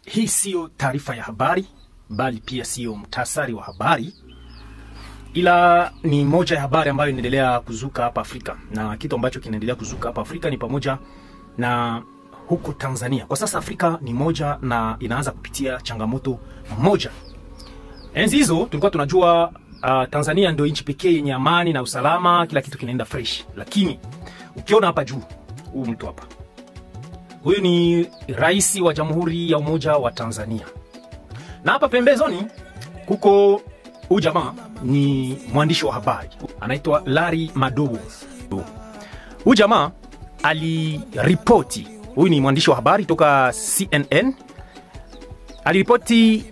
Hii sio taarifa ya habari, bali pia sio mtasari wa habari, ila ni moja ya habari ambayo inaendelea kuzuka hapa Afrika. Na kitu ambacho kinaendelea kuzuka hapa Afrika ni pamoja na huko Tanzania. Kwa sasa Afrika ni moja na inaanza kupitia changamoto moja. Enzi hizo tulikuwa tunajua Tanzania ndio nchi pekee yenye amani na usalama, kila kitu kinaenda fresh. Lakini ukiona hapa juu, huyu mtu hapa, huyu ni rais wa Jamhuri ya Umoja wa Tanzania. Na hapa pembezoni kuko huyu jamaa ni mwandishi wa habari, anaitwa Larry Madowo. Huyu jamaa aliripoti, huyu ni mwandishi wa habari toka CNN, aliripoti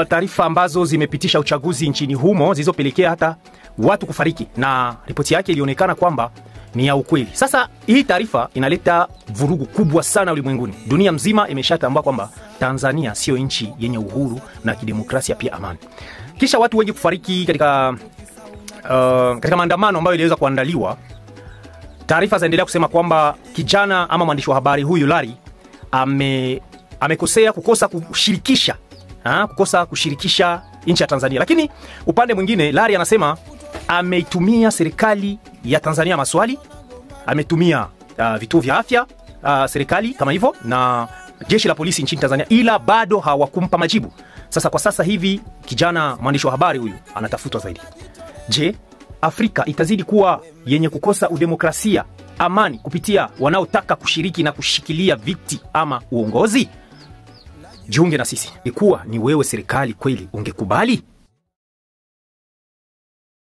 taarifa ambazo zimepitisha uchaguzi nchini humo zilizopelekea hata watu kufariki, na ripoti yake ilionekana kwamba ni ya ukweli. Sasa hii taarifa inaleta vurugu kubwa sana ulimwenguni. Dunia mzima imeshatambua kwamba Tanzania sio nchi yenye uhuru na kidemokrasia pia amani. Kisha watu wengi kufariki katika maandamano ambayo iliweza kuandaliwa. Taarifa zaendelea kusema kwamba kijana ama mwandishi wa habari huyu Larry kukosa kushirikisha nchi ya Tanzania. Lakini upande mwingine Larry anasema ameitumia serikali ya Tanzania maswali, ametumia vituo vya afya serikali kama hivyo na jeshi la polisi nchini Tanzania, ila bado hawakumpa majibu. Sasa kwa sasa hivi kijana mwandishi wa habari huyu anatafutwa zaidi. Je, Afrika itazidi kuwa yenye kukosa udemokrasia, amani kupitia wanaotaka kushiriki na kushikilia viti ama uongozi? Jiunge na sisi. Ikuwa ni wewe serikali kweli, ungekubali?